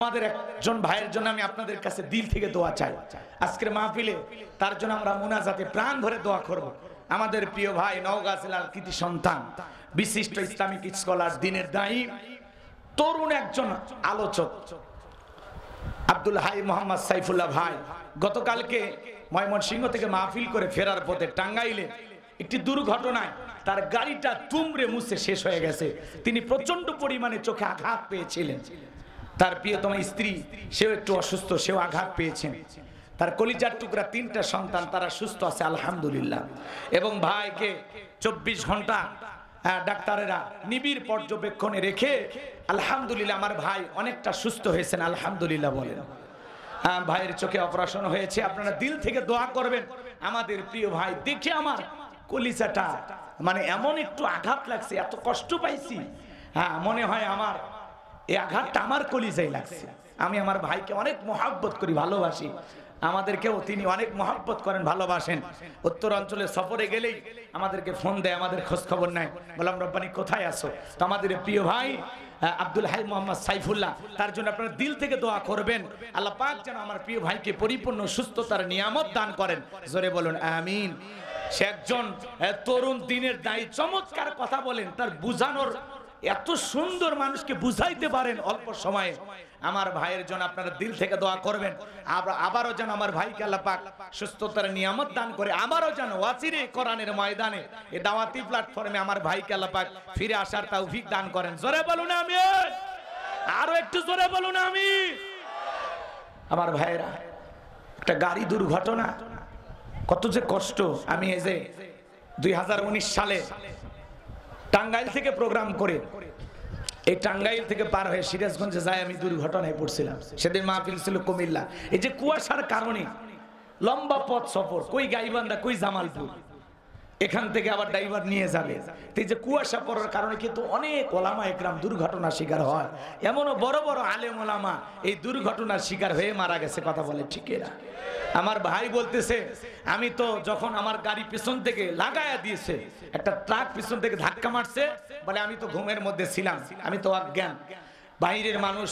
আমাদের একজন ভাইয়ের জন্য আমি আপনাদের কাছে দিল থেকে দোয়া চাই। আজকের মাহফিলে তার জন্য আমরা মুনাজাতে প্রাণ ভরে দোয়া করব। আমাদের প্রিয় ভাই নওগাঁ জেলার কৃতি সন্তান, বিশিষ্ট ইসলামিক স্কলার, দিনের দায়ী, তরুণ একজন আলোচক আব্দুল হাই মোহাম্মদ সাইফুল্লাহ ভাই গতকালকে ময়মনসিংহ থেকে মাহফিল করে ফেরার পথে টাঙ্গাইলে একটি দুর্ঘটনায় তার গাড়িটা তুমড়ে মুছে শেষ হয়ে গেছে। তিনি প্রচন্ড পরিমাণে চোখে আঘাত পেয়েছিলেন। তার প্রিয়তমা স্ত্রী, সেও একটু অসুস্থ, সেও আঘাত পেয়েছেন। তার কলিজার টুকরা 3টা সন্তান, তারা সুস্থ আছে আলহামদুলিল্লাহ। এবং ভাইকে 24 ঘন্টা ডাক্তারেরা নিবিড় পর্যবেক্ষণে রেখে আলহামদুলিল্লাহ আমার ভাই অনেকটা সুস্থ হয়েছেন আলহামদুলিল্লাহ বলেন। ভাইয়ের চোখে অপারেশন হয়েছে। আপনারা দিল থেকে দোয়া করবেন আমাদের প্রিয় ভাই। দেখে আমার কলিজাটা মানে এমন একটু আঘাত লাগছে, এত কষ্ট পাইছি। মনে হয় আমার এই আঘাতটা আমার কলিজায় লাগছে। আমি আমার ভাইকে অনেক মহব্বত করি, ভালোবাসি। আমাদেরকেও তিনি অনেক মহব্বত করেন, ভালোবাসেন। উত্তর অঞ্চলে সফরে গেলেই আমাদেরকে ফোন দেয়, আমাদের খোঁজ খবর নেয়, বললাম রব্বানি কোথায় আছো? তো আমাদের প্রিয় ভাই আব্দুল হাই মোহাম্মদ সাইফুল্লাহ, তার জন্য আপনারা দিল থেকে দোয়া করবেন। আল্লাহ পাক যেন আমার প্রিয় ভাইকে পরিপূর্ণ সুস্থতার নিয়ামত দান করেন। জোরে বলুন আমিন। সে একজন তরুণ, দিনের দায়ী, চমৎকার কথা বলেন, তার বুঝানোর এত সুন্দর, মানুষকে বুঝাইতে পারেন অল্প সময়ে। আমার ভাইয়ের জন্য আপনারা দিল থেকে দোয়া করবেন। আবারও যেন আমার ভাইকে আল্লাহ পাক সুস্থতার নিয়ামত দান করে, আবারও যেন ওয়াসিরে কোরআনের ময়দানে, এই দাওয়াতি প্ল্যাটফর্মে আমার ভাইকে আল্লাহ পাক ফিরে আসার তৌফিক দান করেন। জোরে বলুন আমিন। আরো একটু জোরে বলুন আমিন। আমার ভাইয়েরা, একটা গাড়ি দুর্ঘটনা, কত যে কষ্ট। আমি এই যে 2019 সালে টাঙ্গাইল থেকে প্রোগ্রাম করে এই টাঙ্গাইল থেকে পার হয়ে সিরাজগঞ্জে যাই, আমি দুর্ঘটনায় পড়ছিলাম। সেদিন মাহফিল ছিল কুমিল্লা। এই যে কুয়াশার কারণে লম্বা পথ সফর, কই গাইবান্ধা, কই জামালপুর, এখান থেকে আবার ড্রাইভার নিয়ে যাবে। এই যে কুয়াশা পড়ার কারণে কিন্তু অনেক ওলামা একরাম দুর্ঘটনার শিকার হয়। এমনও বড় বড় আলেম ওলামা এই দুর্ঘটনার শিকার হয়ে মারা গেছে। কথা বলে ঠিক এরা? আমার ভাই বলতেছে, আমি তো যখন আমার গাড়ি পিছন থেকে লাগায়া দিয়েছে, একটা ট্রাক পিছন থেকে ধাক্কা মারছে, বলে আমি তো ঘুমের মধ্যে ছিলাম, আমি তো অজ্ঞান। বাইরের মানুষ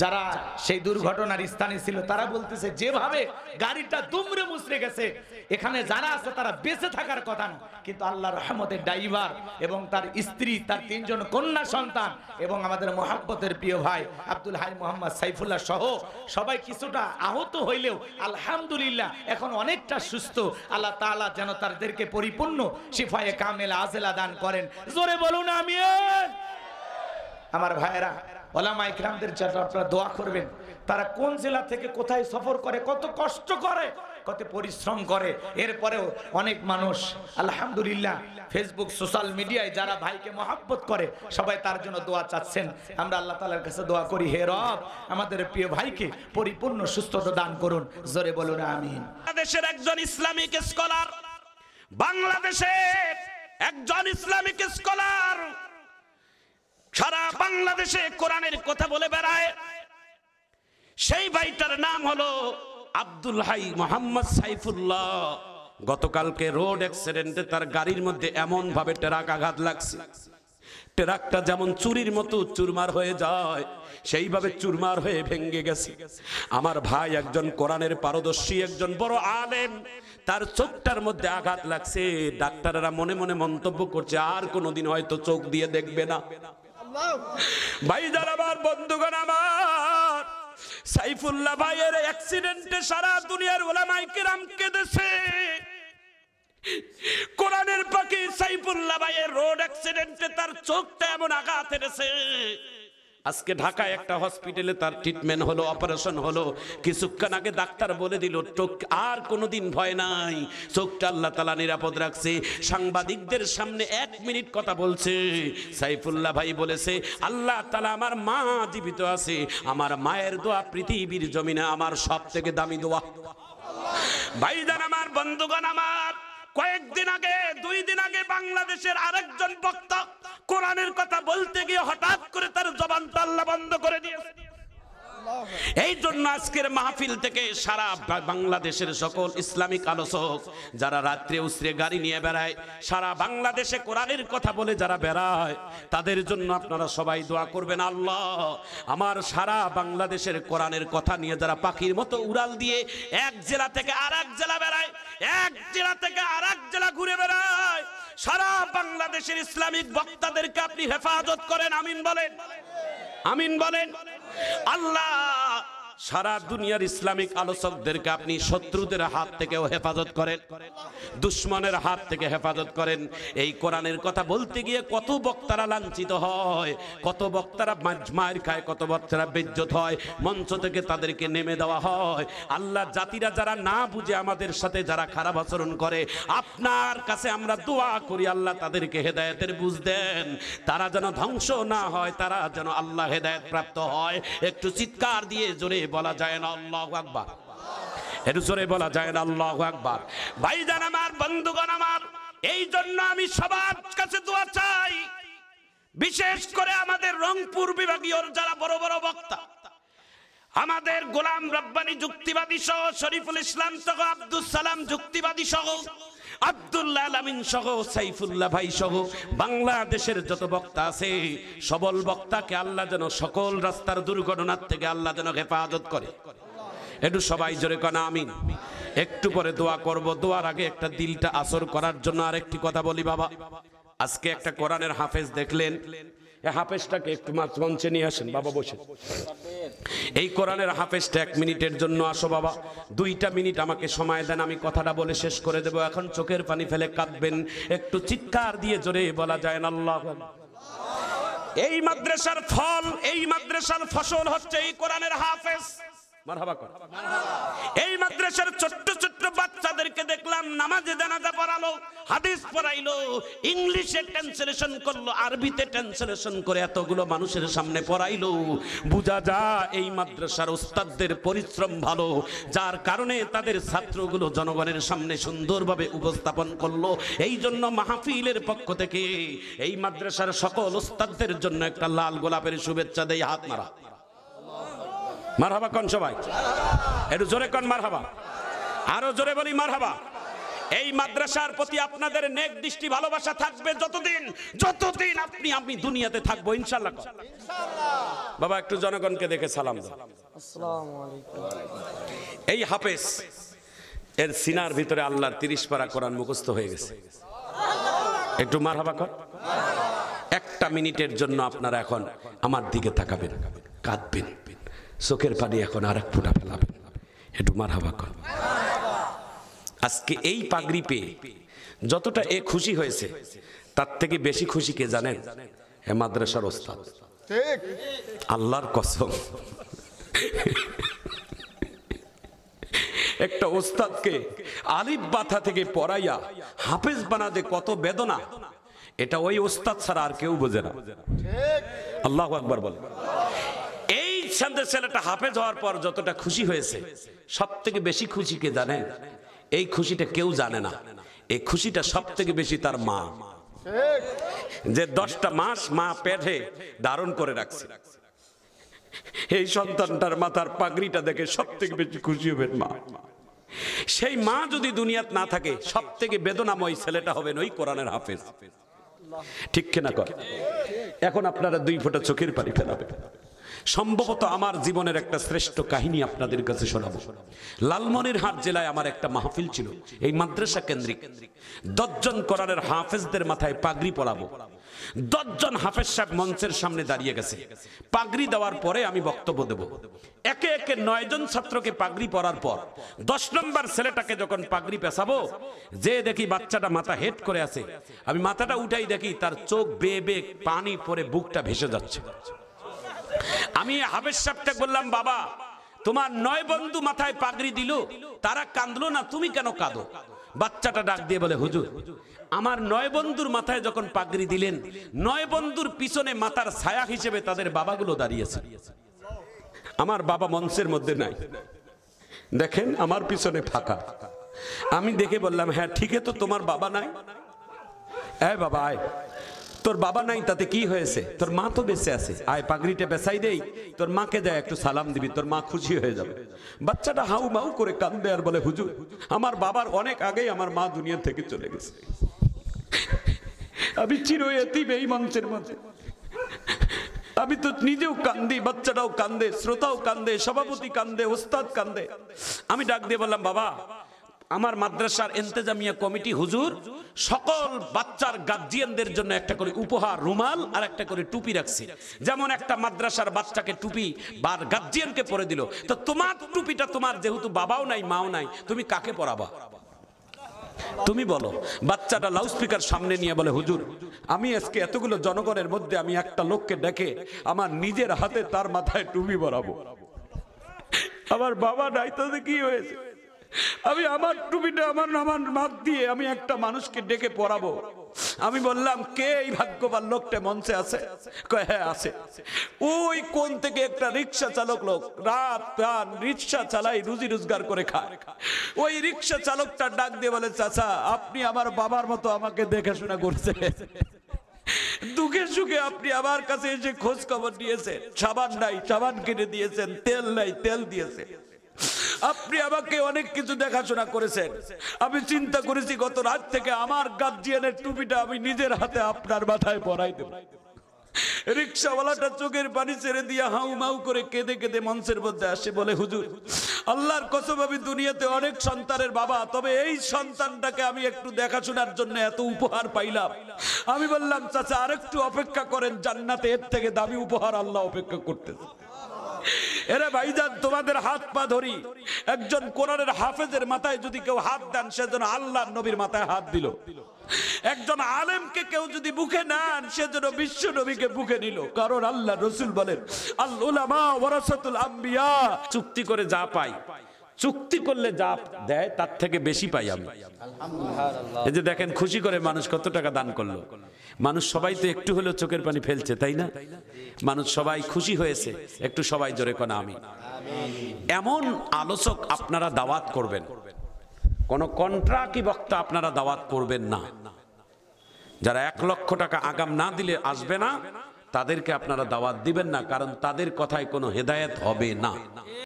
যারা সেই দুর্ঘটনার স্থানে ছিল তারা বলতেছে, যেভাবে গাড়িটা দুমড়ে মুচড়ে গেছে, এখানে যারা আছে তারা বেঁচে থাকার কথা না, কিন্তু আল্লাহর রহমতে ড্রাইভার এবং তার স্ত্রী, তার 3 জন কন্যা সন্তান এবং আমাদের মহব্বতের প্রিয় ভাই আব্দুল হাই মোহাম্মদ সাইফুল্লাহ সহ সবাই কিছুটা আহত হইলেও আলহামদুলিল্লাহ এখন অনেকটা সুস্থ। আল্লাহ তাআলা যেন তাদেরকে পরিপূর্ণ শিফায়ে কামেলা আজেলা দান করেন। জোরে বলুন আমিন। আমার ভাইয়েরা, ওলামা ইকরামদের জন্য আপনারা দোয়া করবেন। তারা কোন জেলা থেকে কোথায় সফর করে, কত কষ্ট করে, কত পরিশ্রম করে। এরপরেও অনেক মানুষ আলহামদুলিল্লাহ ফেসবুক, সোশ্যাল মিডিয়ায় যারা ভাইকে মহব্বত করে, সবাই তার জন্য দোয়া চাচ্ছেন। আমরা আল্লাহ তাআলার কাছে দোয়া করি, হে রব আমাদের প্রিয় ভাইকে পরিপূর্ণ সুস্থতা দান করুন। জোরে বলুন আমিন। বাংলাদেশের একজন ইসলামিক স্কলার, বাংলাদেশের একজন ইসলামিক স্কলার সারা বাংলাদেশে কোরআনের কথা বলে বেড়ায়, সেই ভাইটার নাম হলো আব্দুল হাই মোহাম্মদ সাইফুল্লাহ। গতকালকে রোড অ্যাক্সিডেন্টে তার গাড়ির মধ্যে এমন ভাবে ট্রাক আঘাত লাগছে, ট্রাকটা যেমন চুরির মতো চুরমার হয়ে যায়, সেইভাবে চুরমার হয়ে ভেঙে গেছে। আমার ভাই একজন কোরআনের পারদর্শী, একজন বড় আলেম, তার চোখটার মধ্যে আঘাত লাগছে। ডাক্তাররা মনে মনে মন্তব্য করছে, আর কোনোদিন হয়তো চোখ দিয়ে দেখবে না। ভাইজান আমার, বন্ধুগণ আমার, সাইফুল্লাহ ভাইয়ের অ্যাক্সিডেন্টে সারা দুনিয়ার উলামায়ে কিরাম কেঁদেছে। কোরআনের পাখি সাইফুল্লাহ ভাইয়ের রোড অ্যাক্সিডেন্টে তার চোখটা এমন আঘাত এনেছে, আজকে ঢাকায় একটা হসপিটালে তার ট্রিটমেন্ট হলো, অপারেশন হলো। কিছুক্ষণ আগে ডাক্তার বলে দিল চোখ আর কোনোদিন ভয় নাই, চোখটা আল্লাহ তাআলা নিরাপদ রাখছে। সাংবাদিকদের সামনে 1 মিনিট কথা বলছে, সাইফুল্লাহ ভাই বলেছে, আল্লাহ তাআলা আমার মা জীবিত আছে, আমার মায়ের দোয়া পৃথিবীর জমিনে আমার সবথেকে দামি দোয়া। ভাইজান আমার, বন্ধুগণ আমার, কয়েকদিন আগে, 2 দিন আগে বাংলাদেশের আরেকজন বক্তা কোরআনের কথা বলতে গিয়ে হঠাৎ করে তার জবানটা আল্লাহ বন্ধ করে দিয়েছে। এই জন্য আজকের মাহফিল থেকে সারা বাংলাদেশের সকল ইসলামিক আলোচক যারা রাত্রে উসরে গাড়ি নিয়ে বেড়ায়, সারা বাংলাদেশে কোরআনের কথা বলে যারা বেড়ায়, তাদের জন্য আপনারা সবাই দোয়া করবেন। আল্লাহ আমার সারা বাংলাদেশের কোরআনের কথা নিয়ে যারা পাখির মতো উড়াল দিয়ে এক জেলা থেকে আরেক জেলা বেড়ায়, এক জেলা থেকে আরেক জেলা ঘুরে বেড়ায়, সারা বাংলাদেশের ইসলামিক বক্তাদেরকে আপনি হেফাজত করেন। আমিন বলেন, আমিন বলেন। আল্লাহ সারা দুনিয়ার ইসলামিক আলোচকদেরকে আপনি শত্রুদের হাত থেকেও হেফাজত করেন, দুশ্মনের হাত থেকে হেফাজত করেন। এই কোরআনের কথা বলতে গিয়ে কত বক্তারা লাঞ্ছিত হয়, কত বক্তারা মার খায়, কত বক্তারা বেইজ্জত হয়, মঞ্চ থেকে তাদেরকে নেমে দেওয়া হয়। আল্লাহ জাতিরা যারা না বুঝে আমাদের সাথে যারা খারাপ আচরণ করে, আপনার কাছে আমরা দোয়া করি আল্লাহ তাদেরকে হেদায়েতের বুঝ দেন, তারা যেন ধ্বংস না হয়, তারা যেন আল্লাহ হেদায়েত প্রাপ্ত হয়। একটু চিৎকার দিয়ে জোরে বলা যায় না আল্লাহু আকবার? একটু জোরে বলা যায় না আল্লাহু আকবার? ভাইজান আমার, বন্ধুগণ আমার, এই জন্য আমি সবার কাছে দোয়া চাই, বিশেষ করে আমাদের রংপুর বিভাগীয় যারা বড় বড় বক্তা, আমাদের গোলাম রব্বানী যুক্তিবাদী সহ, শরীফুল ইসলাম সহ, আব্দুল সালাম যুক্তিবাদী সহ, আব্দুল্লাহ আমিন সহ, সাইফুল্লাহ ভাই সহ বাংলাদেশের যত বক্তা আছে, সবল বক্তাকে আল্লাহ যেন সকল রাস্তার দুর্ঘটনার থেকে আল্লাহ যেন হেফাজত করে। একটু সবাই জোরে কোন আমিন। একটু পরে দোয়া করব, দোয়ার আগে একটা দিলটা আসর করার জন্য আরেকটি কথা বলি। বাবা, আজকে একটা কোরআনের হাফেজ দেখলেন, এই হাফেজটাকে একটু মঞ্চে নিয়ে আসেন বাবা, বসে। এই কোরআনের হাফেজটা 1 মিনিটের জন্য আসো বাবা, 2টা মিনিট আমাকে সময় দেন, আমি কথাটা বলে শেষ করে দেব। এখন চোখের পানি ফেলে কাঁদবেন, একটু চিৎকার দিয়ে জোরে বলা যায় না আল্লাহু আকবার? এই মাদ্রাসার ফল, এই মাদ্রাসার ফসল হচ্ছে এই কোরআনের হাফেজ। মারহাবা কর। এই মাদ্রাসার ছোট্ট ছোট্ট বাচ্চাদেরকে দেখলাম নামাজে জানাজা পড়ালো, হাদিস পড়াইলো, ইংলিশে ট্রান্সলেশন করলো, আরবিতে ট্রান্সলেশন করে এতগুলো মানুষের সামনে পড়াইলো। বোঝা যায় এই মাদ্রাসার ওস্তাদদের পরিশ্রম ভালো, যার কারণে তাদের ছাত্রগুলো জনগণের সামনে সুন্দরভাবে উপস্থাপন করলো। এই জন্য মাহফিলের পক্ষ থেকে এই মাদ্রাসার সকল ওস্তাদদের জন্য একটা লাল গোলাপের শুভেচ্ছা দেই। হাত মারা মারহাবা কোন সবাই? একটু জোরে কোন মারহাবা? আরো জোরে বলি মারহাবা। এই মাদ্রাসার প্রতি আপনাদের নেক দৃষ্টি ভালোবাসা থাকবে যতদিন যতদিন আপনি আমি দুনিয়াতে থাকবো, ইনশাআল্লাহ। বাবা একটু জনগণকে দেখে সালাম দাও। আসসালামু আলাইকুম। এই হাফেজ এর সিনার ভিতরে আল্লাহর 30 পারা কোরআন মুখস্থ হয়ে গেছে। একটু মারহাবা কর। 1টা মিনিটের জন্য আপনারা এখন আমার দিকে তাকাবেন, কাঁদবেন, চোখের পানি এখন আরেক ফোঁটা ফেলাবেন। একটু মারহাবা কর। আজকে এই পাগড়ি পেয়ে যতটা এ খুশি হয়েছে, তার থেকে বেশি খুশি কে জানেন? হে মাদ্রাসার ওস্তাদ, ঠিক আল্লাহর কসম। একটা ওস্তাদকে আলিফ বাথা থেকে পড়াইয়া হাফেজ বানাতে কত বেদনা, এটা ওই ওস্তাদ ছাড়া আর কেউ বোঝে না। আল্লাহু আকবার বল। এই ছেলেটা হাফেজ হওয়ার পর যতটা খুশি হয়েছে, সব থেকে বেশি খুশি কে জানেন? এই খুশিটা কেউ জানে না। এই খুশিটা সব থেকে বেশি তার মা, যে 10টা মাস মা পেটে ধারণ করে রাখছে। এই সন্তানটার মাথার পাগড়িটা দেখে সব থেকে বেশি খুশি হবেন মা। সেই মা যদি দুনিয়াত না থাকে, সব থেকে বেদনাময় ছেলেটা হবেন ওই কোরআনের হাফেজ। ঠিক কিনা কর? এখন আপনারা 2 ফোঁটা চোখের পানি ফেলাবেন। সম্ভবত আমার জীবনের একটা শ্রেষ্ঠ কাহিনী আপনাদের কাছে শোনাবো। লালমনিরহাট জেলায় আমার একটা মাহফিল ছিল, এই মাদ্রাসা কেন্দ্রিক। 10 জন কোরআনের হাফেজদের মাথায় পাগড়ি পরাবো। 10 জন হাফেজ সাহেব মঞ্চের সামনে দাঁড়িয়ে গেছে। পাগড়ি দেওয়ার পরে আমি বক্তব্য দেব। একে একে 9 জন ছাত্রকে পাগড়ি পরার পর 10 নম্বর ছেলেটাকে যখন পাগড়ি পেছাবো, যে দেখি বাচ্চাটা মাথা হেড করে আছে, আমি মাথাটা উঠাই দেখি তার চোখ বেয়ে বেয়ে পানি পরে বুকটা ভেসে যাচ্ছে। আমি হাফেজ সাহেবকে বললাম, বাবা তোমার 9 বন্ধু মাথায় পাগড়ি দিল, তারা কাঁদলো না, তুমি কেন কাঁদো? বাচ্চাটা ডাক দিয়ে বলে, হুজুর আমার 9 বন্ধুর মাথায় যখন পাগড়ি দিলেন, 9 বন্ধুর পিছনে মাথার ছায়া হিসেবে তাদের বাবাগুলো দাঁড়িয়েছে। আমার বাবা মঞ্চের মধ্যে নাই, দেখেন আমার পিছনে ফাঁকা। আমি দেখে বললাম, হ্যাঁ ঠিকই তো, তোমার বাবা নাই। এই বাবা আয়, তোর বাবা নাই তাতে কি হয়েছে, তোর মা তো বেঁচে আছে, আয় পাগড়িটা বেচাই দেই, তোর মাকে যায় একটু সালাম দিবি, তোর মা খুশি হয়ে যাবে। বাচ্চাটা হাউ মাউ করে কান্দে আর বলে, হুজুর আমার বাবার অনেক আগেই আমার মা দুনিয়া থেকে চলে গেছে, আমি চির এতিম এই মঞ্চের মধ্যে। আমি তো নিজেও কান্দি, বাচ্চাটাও কান্দে, শ্রোতাও কান্দে, সভাপতি কান্দে, ওস্তাদ কান্দে। আমি ডাক দিয়ে বললাম, বাবা আমার মাদ্রাসার ইন্তেজামিয়া কমিটি হুজুর সকল বাচ্চার গার্জিয়ানদের জন্য একটা করে উপহার রুমাল আর একটা করে টুপি রাখছি। যেমন একটা মাদ্রাসার বাচ্চাকে টুপি বা গার্জিয়ানকে পরে দিল, তো তোমার টুপিটা তোমার যেহেতু বাবাও নাই মাও নাই, তুমি কাকে পরাবা? তুমি বলো। বাচ্চাটা লাউডস্পিকার সামনে নিয়ে বলে, হুজুর আমি আজকে এতগুলো জনগণের মধ্যে আমি একটা লোককে ডেকে আমার নিজের হাতে তার মাথায় টুপি পরাবো। আমার বাবা নাই, তাতে কি হয়েছে? আমি আমার টুপিটা আমার মাথা দিয়ে আমি একটা মানুষকে ডেকে পরাবো। আমি বললাম, কে এই ভাগ্যবান লোকটা মঞ্চে আছে? কয় হ্যাঁ আছে। ওই কোন থেকে একটা রিক্সা চালক লোক, রাত প্রাণ রিক্সা চালাই, রুজি রোজগার করে খায়। ওই রিক্সা চালকটা ডাক দিয়ে বলে, চাচা আপনি আমার বাবার মতো আমাকে দেখাশোনা করছে, দুঃখে সুখে আপনি আমার কাছে এসে খোঁজ খবর নিয়েছেন, সাবান নাই সাবান কিনে দিয়েছেন, তেল নাই তেল দিয়েছেন, আপনি আমাকে অনেক কিছু দেখাশোনা করেছেন। আমি চিন্তা করেছি গত রাত থেকে আমার গার্জিয়ানের টুপিটা আমি নিজের হাতে আপনার মাথায় পরাই দেব। রিক্সাওয়ালাটা চোখের পানি ছেড়ে দিয়ে হাউ মাউ করে কেঁদে কেঁদে মঞ্চের মধ্যে আসে, বলে হুজুর আল্লাহর কসম আমি দুনিয়াতে অনেক সন্তানের বাবা, তবে এই সন্তানটাকে আমি একটু দেখাশোনার জন্য এত উপহার পাইলাম। আমি বললাম, চাচা আরেকটু অপেক্ষা করেন, জান্নাতে এর থেকে দামি উপহার আল্লাহ অপেক্ষা করতেছে। এরা ভাইজান তোমাদের হাত পা ধরি, একজন কোরআনের হাফেজের মাথায় যদি কেউ হাত দেন, সেজন্য আল্লাহর নবীর মাথায় হাত দিল। একজন আলেমকে কেউ যদি বুকে নেন, সেজন্য বিশ্ব নবীকে বুকে নিল। কারণ আল্লাহ রসুল বলেন, আল উলামা ওয়ারাসাতুল আম্বিয়া। চুক্তি করে যা পাই, চুক্তি করলে যা দেয় তার থেকে বেশি পাই আমি। এই যে দেখেন খুশি করে মানুষ কত টাকা দান করলো, মানুষ সবাই তো একটু হলেও চোখের পানি ফেলছে, তাই না? মানুষ সবাই খুশি হয়েছে, একটু সবাই জোরে কোন আমি। এমন আলোচক আপনারা দাওয়াত করবেন, কোন কন্ট্রাক্টি বক্তা আপনারা দাওয়াত করবেন না। যারা 1 লক্ষ টাকা আগাম না দিলে আসবে না, তাদেরকে আপনারা দাওয়াত দিবেন না, কারণ তাদের কথায় কোনো হেদায়েত হবে না।